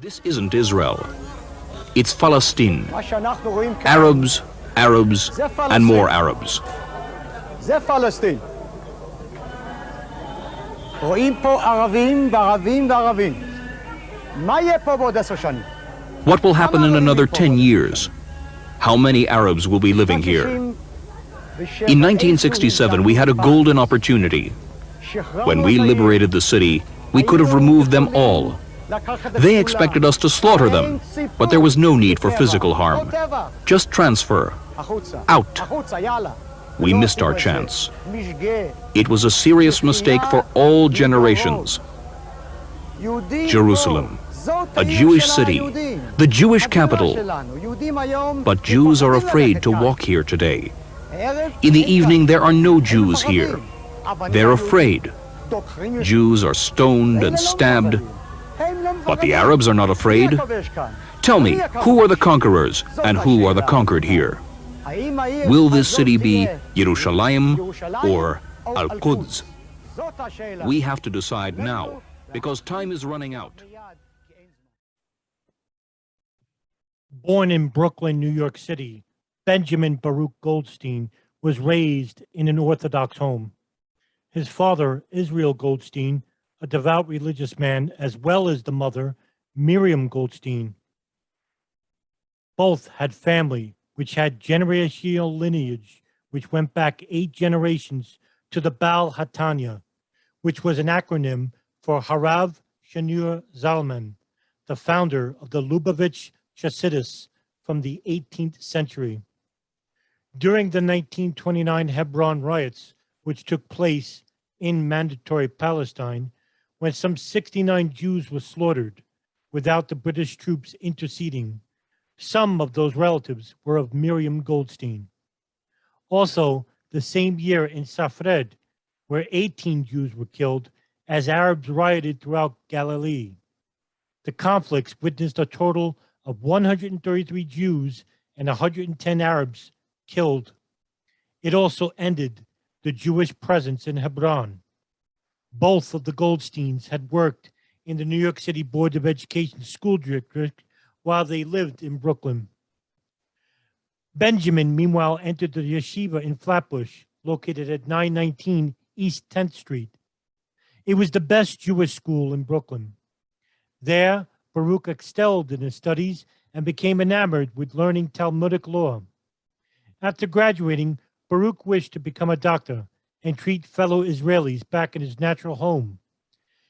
This isn't Israel. It's Palestine. Arabs, Arabs, and more Arabs. זה פלסטין. רואים פה ערבים וערבים וערבים. מה יהיה פה בעוד 10 שנים? What will happen in another 10 years? How many Arabs will be living here? In 1967, we had a golden opportunity. When we liberated the city, we could have removed them all. They expected us to slaughter them, but there was no need for physical harm. Just transfer. Out. We missed our chance. It was a serious mistake for all generations. Jerusalem, a Jewish city, the Jewish capital. But Jews are afraid to walk here today. In the evening, there are no Jews here. They're afraid. Jews are stoned and stabbed. But the Arabs are not afraid. Tell me, who are the conquerors and who are the conquered here? Will this city be Yerushalayim or Al-Quds? We have to decide now, because time is running out. Born in Brooklyn, New York City, Benjamin Baruch Goldstein was raised in an Orthodox home. His father, Israel Goldstein, a devout religious man, as well as the mother, Miriam Goldstein. Both had family which had generational lineage, which went back 8 generations to the Baal Hatanya, which was an acronym for Harav Shanur Zalman, the founder of the Lubavitch Chassidus from the 18th century. During the 1929 Hebron riots, which took place in Mandatory Palestine, when some 69 Jews were slaughtered without the British troops interceding, some of those relatives were of Miriam Goldstein. Also, the same year in Safed, where 18 Jews were killed as Arabs rioted throughout Galilee. The conflicts witnessed a total of 133 Jews and 110 Arabs killed. It also ended the Jewish presence in Hebron. Both of the Goldsteins had worked in the New York City Board of Education school district while they lived in Brooklyn. Benjamin, meanwhile, entered the yeshiva in Flatbush, located at 919 East 10th Street. It was the best Jewish school in Brooklyn. There, Baruch excelled in his studies and became enamored with learning Talmudic law. After graduating, Baruch wished to become a doctor and treat fellow Israelis back in his natural home.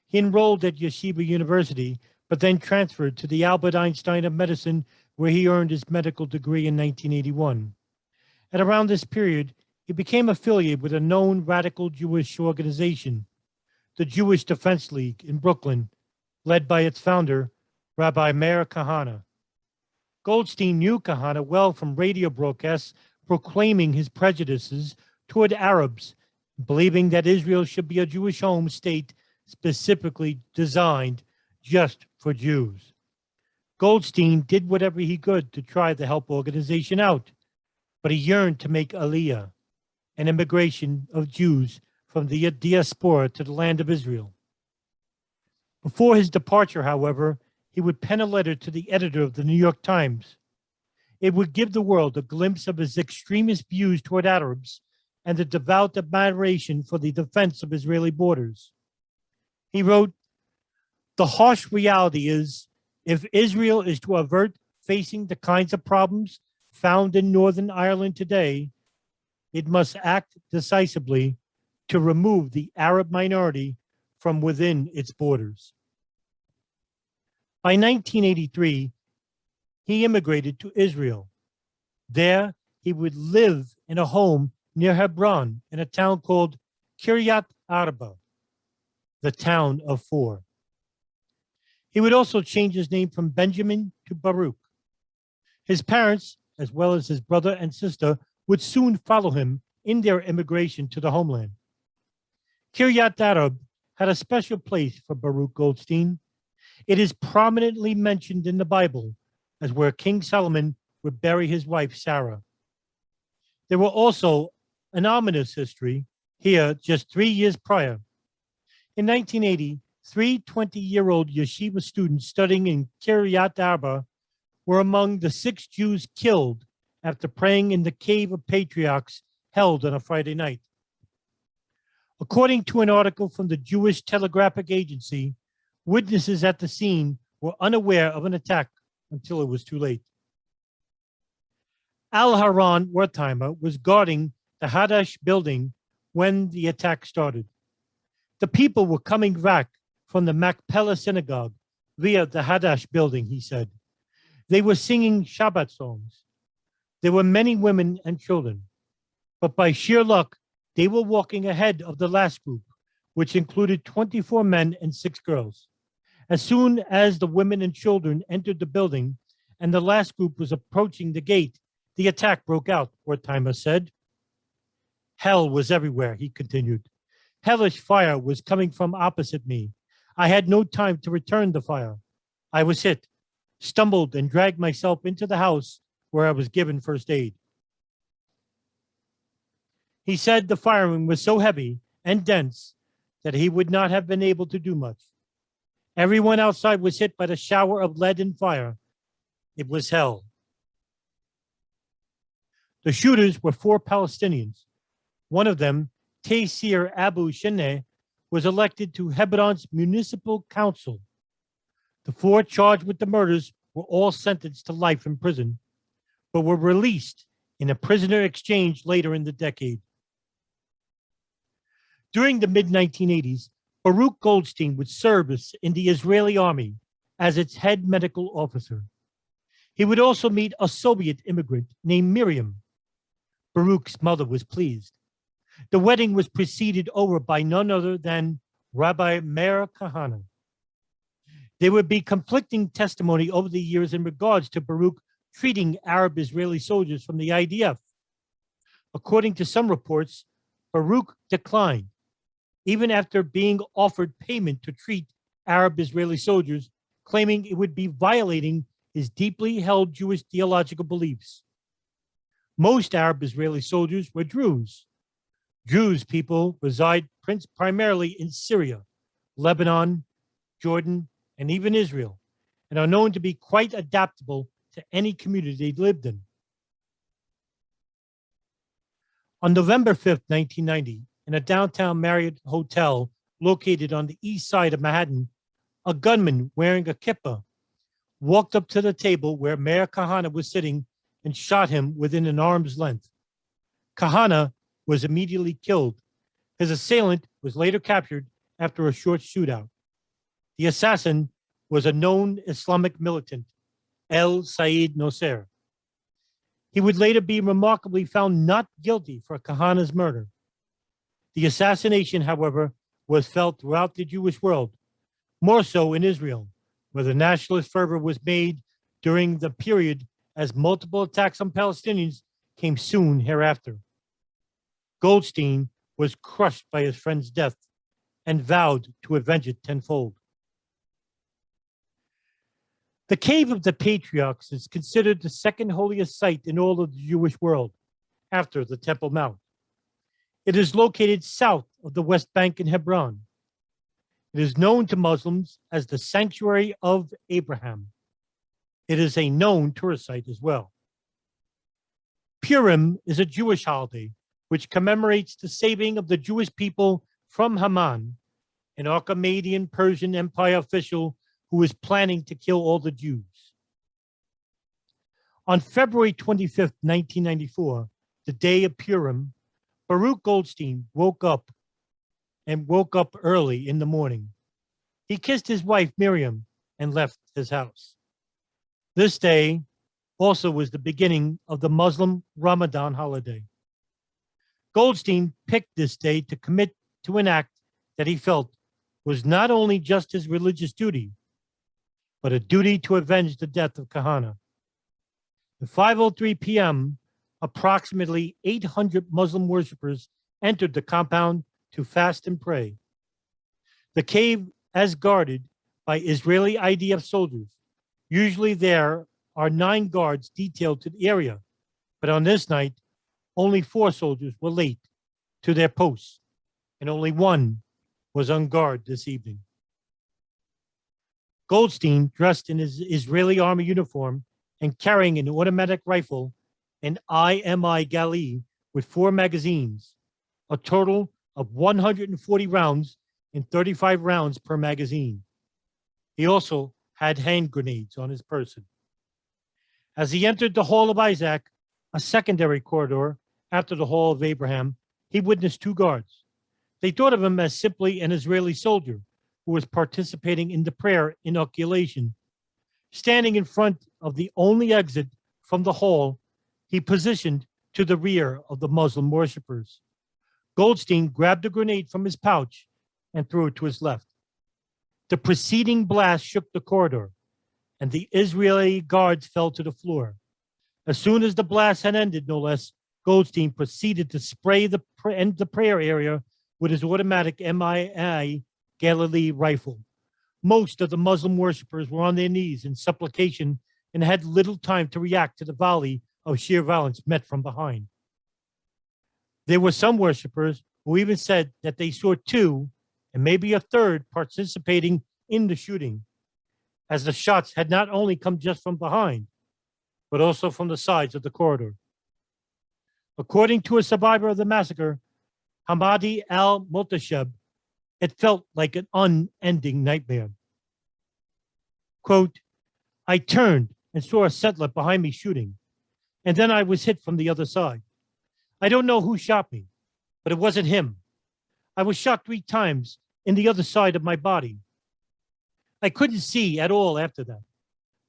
He enrolled at Yeshiva University, but then transferred to the Albert Einstein of Medicine, where he earned his medical degree in 1981. At around this period, he became affiliated with a known radical Jewish organization, the Jewish Defense League in Brooklyn, led by its founder, Rabbi Meir Kahane. Goldstein knew Kahane well from radio broadcasts proclaiming his prejudices toward Arabs, believing that Israel should be a Jewish home state specifically designed just for Jews. Goldstein did whatever he could to try to help organization out, but he yearned to make Aliyah, an immigration of Jews from the diaspora to the land of Israel. Before his departure, however, he would pen a letter to the editor of the New York Times. It would give the world a glimpse of his extremist views toward Arabs and the devout admiration for the defense of Israeli borders. He wrote, "The harsh reality is, if Israel is to avert facing the kinds of problems found in Northern Ireland today, it must act decisively to remove the Arab minority from within its borders." By 1983, he immigrated to Israel. There, he would live in a home near Hebron in a town called Kiryat Arba, the town of 4. He would also change his name from Benjamin to Baruch. His parents, as well as his brother and sister, would soon follow him in their immigration to the homeland. Kiryat Arba had a special place for Baruch Goldstein. It is prominently mentioned in the Bible as where King Solomon would bury his wife, Sarah. There were also an ominous history here just 3 years prior. In 1980, Three 20-year-old yeshiva students studying in Kiryat Arba were among the 6 Jews killed after praying in the cave of Patriarchs held on a Friday night. According to an article from the Jewish Telegraphic Agency, witnesses at the scene were unaware of an attack until it was too late. Al-Haran Wertheimer was guarding the Hadash building when the attack started. The people were coming back from the Machpelah synagogue via the Hadash building, he said. They were singing Shabbat songs. There were many women and children, but by sheer luck, they were walking ahead of the last group, which included 24 men and 6 girls. As soon as the women and children entered the building and the last group was approaching the gate, the attack broke out, Wertheimer said. Hell was everywhere, he continued. Hellish fire was coming from opposite me. I had no time to return the fire. I was hit, stumbled, and dragged myself into the house where I was given first aid. He said the firing was so heavy and dense that he would not have been able to do much. Everyone outside was hit by the shower of lead and fire. It was hell. The shooters were 4 Palestinians. One of them, Taysir Abu Shineh, was elected to Hebron's municipal council. The 4 charged with the murders were all sentenced to life in prison, but were released in a prisoner exchange later in the decade. During the mid-1980s, Baruch Goldstein would serve in the Israeli army as its head medical officer. He would also meet a Soviet immigrant named Miriam. Baruch's mother was pleased. The wedding was preceded over by none other than Rabbi Meir Kahane. There would be conflicting testimony over the years in regards to Baruch treating Arab Israeli soldiers from the IDF. According to some reports, Baruch declined, even after being offered payment to treat Arab Israeli soldiers, claiming it would be violating his deeply held Jewish theological beliefs. Most Arab Israeli soldiers were Druze. Druze people reside primarily in Syria, Lebanon, Jordan, and even Israel, and are known to be quite adaptable to any community they lived in. On November 5th, 1990, in a downtown Marriott hotel located on the east side of Manhattan, a gunman wearing a kippah walked up to the table where Meir Kahane was sitting and shot him within an arm's length. Kahane was immediately killed. His assailant was later captured after a short shootout. The assassin was a known Islamic militant, El Said Nosser. He would later be remarkably found not guilty for Kahane's murder. The assassination, however, was felt throughout the Jewish world, more so in Israel, where the nationalist fervor was made during the period as multiple attacks on Palestinians came soon hereafter. Goldstein was crushed by his friend's death and vowed to avenge it tenfold. The Cave of the Patriarchs is considered the second holiest site in all of the Jewish world, after the Temple Mount. It is located south of the West Bank in Hebron. It is known to Muslims as the Sanctuary of Abraham. It is a known tourist site as well. Purim is a Jewish holiday which commemorates the saving of the Jewish people from Haman, an Archimedian Persian Empire official who was planning to kill all the Jews. On February 25th, 1994, the day of Purim, Baruch Goldstein woke up early in the morning. He kissed his wife Miriam and left his house. This day also was the beginning of the Muslim Ramadan holiday. Goldstein picked this day to commit to an act that he felt was not only just his religious duty, but a duty to avenge the death of Kahane. At 5:03 p.m., approximately 800 Muslim worshippers entered the compound to fast and pray. The cave is guarded by Israeli IDF soldiers. Usually there are 9 guards detailed to the area, but on this night, only 4 soldiers were late to their posts, and only 1 was on guard this evening. Goldstein, dressed in his Israeli army uniform and carrying an automatic rifle, an IMI Gali with 4 magazines, a total of 140 rounds and 35 rounds per magazine. He also had hand grenades on his person. As he entered the Hall of Isaac, a secondary corridor after the Hall of Abraham, he witnessed 2 guards. They thought of him as simply an Israeli soldier who was participating in the prayer inoculation. Standing in front of the only exit from the hall, he positioned to the rear of the Muslim worshippers. Goldstein grabbed a grenade from his pouch and threw it to his left. The preceding blast shook the corridor, and the Israeli guards fell to the floor. As soon as the blast had ended, no less, Goldstein proceeded to spray the prayer area with his automatic MII Galilee rifle. Most of the Muslim worshippers were on their knees in supplication and had little time to react to the volley of sheer violence met from behind. There were some worshippers who even said that they saw 2 and maybe a third participating in the shooting, as the shots had not only come just from behind, but also from the sides of the corridor. According to a survivor of the massacre, Hamadi al-Mutasheb, it felt like an unending nightmare. Quote, I turned and saw a settler behind me shooting, and then I was hit from the other side. I don't know who shot me, but it wasn't him. I was shot 3 times in the other side of my body. I couldn't see at all after that,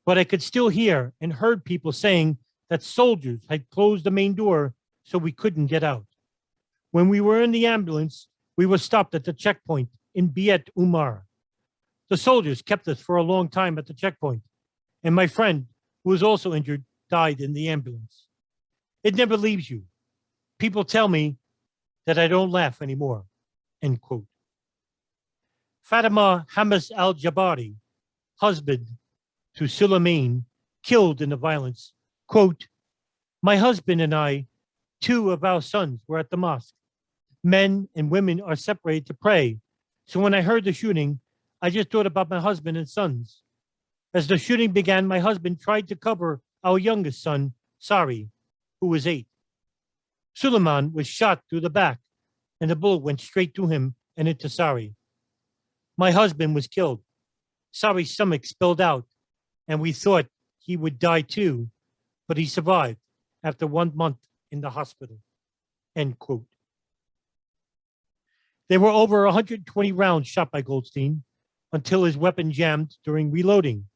but I could still hear and heard people saying that soldiers had closed the main door so we couldn't get out. When we were in the ambulance, we were stopped at the checkpoint in Biet Umar. The soldiers kept us for a long time at the checkpoint, and my friend, who was also injured, died in the ambulance. It never leaves you. People tell me that I don't laugh anymore, end quote. Fatima Hamas al-Jabari, husband to Suleiman, killed in the violence, quote, my husband and I, 2 of our sons were at the mosque. Men and women are separated to pray. So when I heard the shooting, I just thought about my husband and sons. As the shooting began, my husband tried to cover our youngest son, Sari, who was 8. Suleiman was shot through the back, and the bullet went straight to him and into Sari. My husband was killed. Sari's stomach spilled out, and we thought he would die too, but he survived after 1 month in the hospital, end quote. There were over 120 rounds shot by Goldstein until his weapon jammed during reloading.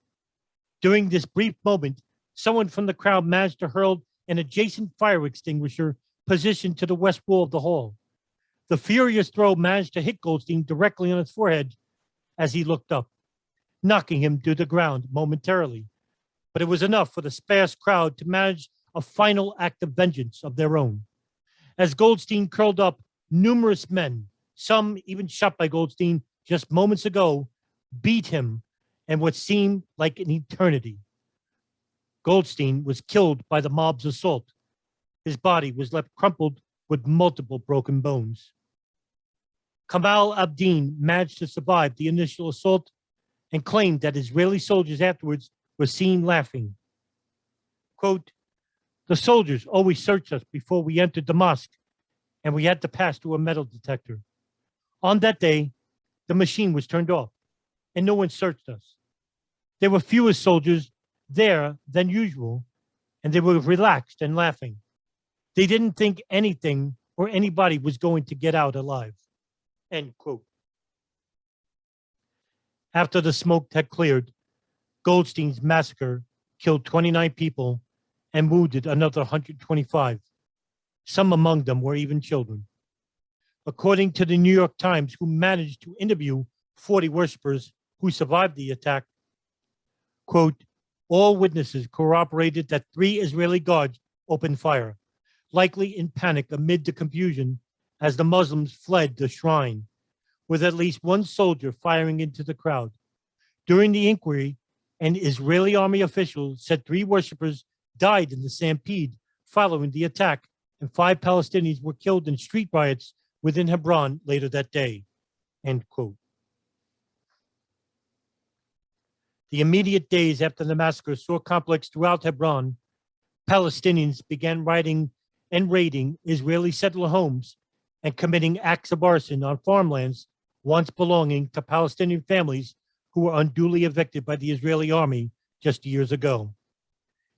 During this brief moment, someone from the crowd managed to hurl an adjacent fire extinguisher positioned to the west wall of the hall. The furious throw managed to hit Goldstein directly on his forehead as he looked up, knocking him to the ground momentarily. But it was enough for the sparse crowd to manage a final act of vengeance of their own. As Goldstein curled up, numerous men, some even shot by Goldstein just moments ago, beat him in what seemed like an eternity. Goldstein was killed by the mob's assault. His body was left crumpled with multiple broken bones. Kamal Abdin managed to survive the initial assault and claimed that Israeli soldiers afterwards were seen laughing. Quote, the soldiers always searched us before we entered the mosque, and we had to pass through a metal detector. On that day, the machine was turned off, and no one searched us. There were fewer soldiers there than usual, and they were relaxed and laughing. They didn't think anything or anybody was going to get out alive, end quote. After the smoke had cleared, Goldstein's massacre killed 29 people and wounded another 125. Some among them were even children. According to the New York Times, who managed to interview 40 worshipers who survived the attack, quote, all witnesses corroborated that 3 Israeli guards opened fire, likely in panic amid the confusion as the Muslims fled the shrine, with at least 1 soldier firing into the crowd. During the inquiry, an Israeli army official said 3 worshipers died in the stampede following the attack, and 5 Palestinians were killed in street riots within Hebron later that day, end quote. The immediate days after the massacre saw conflicts throughout Hebron. Palestinians began raiding Israeli settler homes and committing acts of arson on farmlands once belonging to Palestinian families who were unduly evicted by the Israeli army just years ago.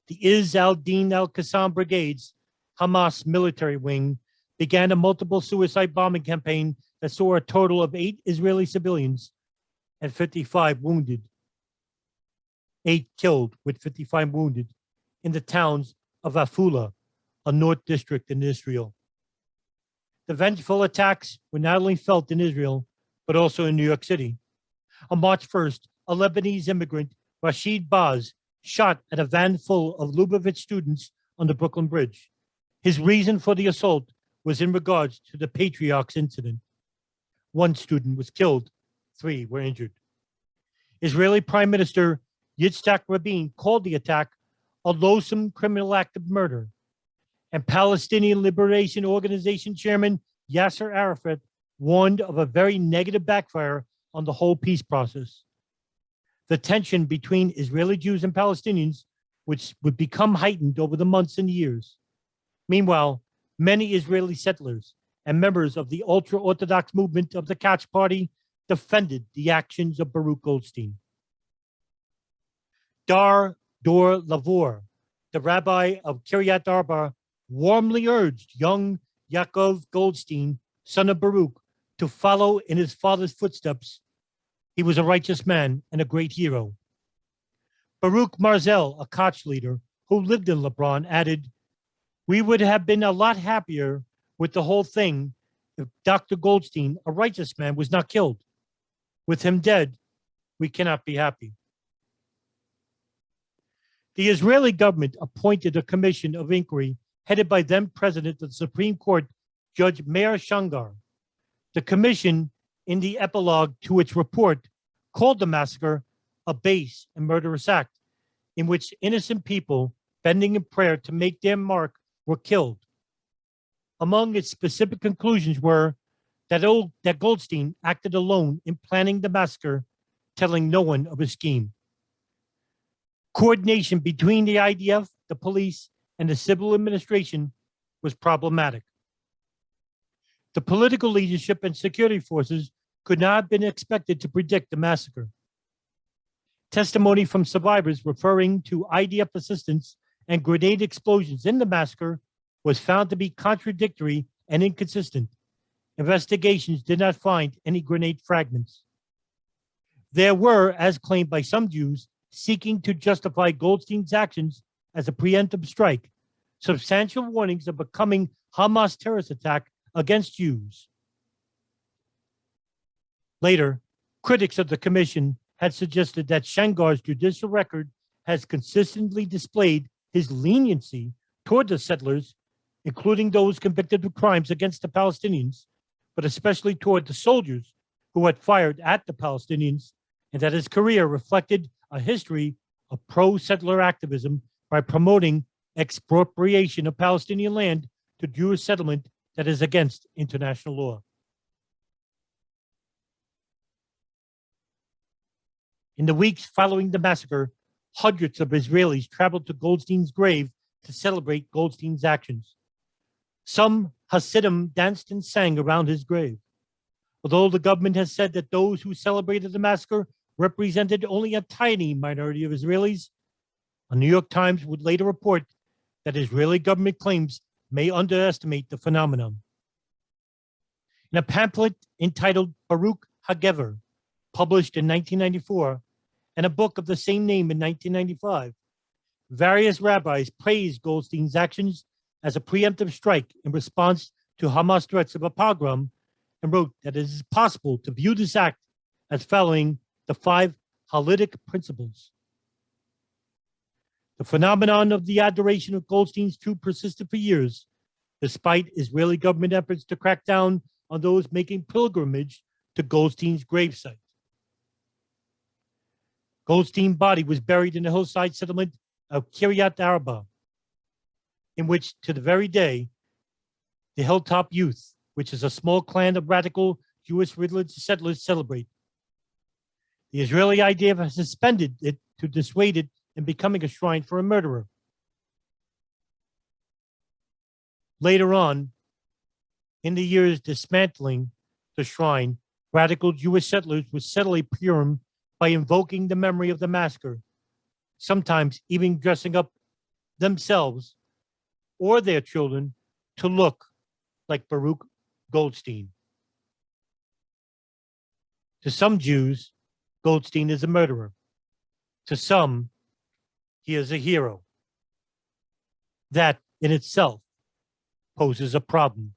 The Izz al-Din al-Qassam Brigade's Hamas military wing began a multiple suicide bombing campaign that saw a total of 8 Israeli civilians and 55 wounded. 8 killed with 55 wounded in the towns of Afula, a north district in Israel. The vengeful attacks were not only felt in Israel, but also in New York City. On March 1st, a Lebanese immigrant, Rashid Baz, shot at a van full of Lubavitch students on the Brooklyn Bridge. His reason for the assault was in regards to the Patriarchs incident. 1 student was killed, 3 were injured. Israeli Prime Minister Yitzhak Rabin called the attack a loathsome criminal act of murder, and Palestinian Liberation Organization Chairman Yasser Arafat warned of a very negative backfire on the whole peace process. The tension between Israeli Jews and Palestinians, which would become heightened over the months and years. Meanwhile, many Israeli settlers and members of the ultra-Orthodox movement of the Catch Party defended the actions of Baruch Goldstein. Dor Lavor, the rabbi of Kiryat Arba, warmly urged young Yaakov Goldstein, son of Baruch, to follow in his father's footsteps. He was a righteous man and a great hero. Baruch Marzel, a Koch leader who lived in Lebron, added, "We would have been a lot happier with the whole thing if Dr. Goldstein, a righteous man, was not killed. With him dead, we cannot be happy." The Israeli government appointed a commission of inquiry headed by then President of the Supreme Court, Judge Meir Shangar. The commission, in the epilogue to its report, called the massacre a base and murderous act in which innocent people bending in prayer to make their mark were killed. Among its specific conclusions were that Goldstein acted alone in planning the massacre, telling no one of his scheme. Coordination between the IDF, the police, and the civil administration was problematic. The political leadership and security forces could not have been expected to predict the massacre. Testimony from survivors referring to IDF assistance and grenade explosions in the massacre was found to be contradictory and inconsistent. Investigations did not find any grenade fragments. There were, as claimed by some Jews, seeking to justify Goldstein's actions as a preemptive strike, substantial warnings of a coming Hamas terrorist attack against Jews. Later, critics of the commission had suggested that Shangar's judicial record has consistently displayed his leniency toward the settlers, including those convicted of crimes against the Palestinians, but especially toward the soldiers who had fired at the Palestinians, and that his career reflected a history of pro-settler activism by promoting expropriation of Palestinian land to Jewish settlement that is against international law. In the weeks following the massacre, hundreds of Israelis traveled to Goldstein's grave to celebrate Goldstein's actions. Some Hasidim danced and sang around his grave. Although the government has said that those who celebrated the massacre represented only a tiny minority of Israelis, a New York Times would later report that Israeli government claims may underestimate the phenomenon. In a pamphlet entitled Baruch HaGever, published in 1994, and a book of the same name in 1995, various rabbis praised Goldstein's actions as a preemptive strike in response to Hamas threats of a pogrom, and wrote that it is possible to view this act as following the 5 holiest principles. The phenomenon of the adoration of Goldstein's tomb persisted for years, despite Israeli government efforts to crack down on those making pilgrimage to Goldstein's gravesite. Goldstein's body was buried in the hillside settlement of Kiryat Arba, in which, to the very day, the Hilltop Youth, which is a small clan of radical Jewish religious settlers, celebrate. The Israeli idea has suspended it to dissuade it in becoming a shrine for a murderer. Later on, in the years dismantling the shrine, radical Jewish settlers would settle a Purim by invoking the memory of the massacre, sometimes even dressing up themselves or their children to look like Baruch Goldstein. To some Jews, Goldstein is a murderer. To some, he is a hero. That in itself poses a problem.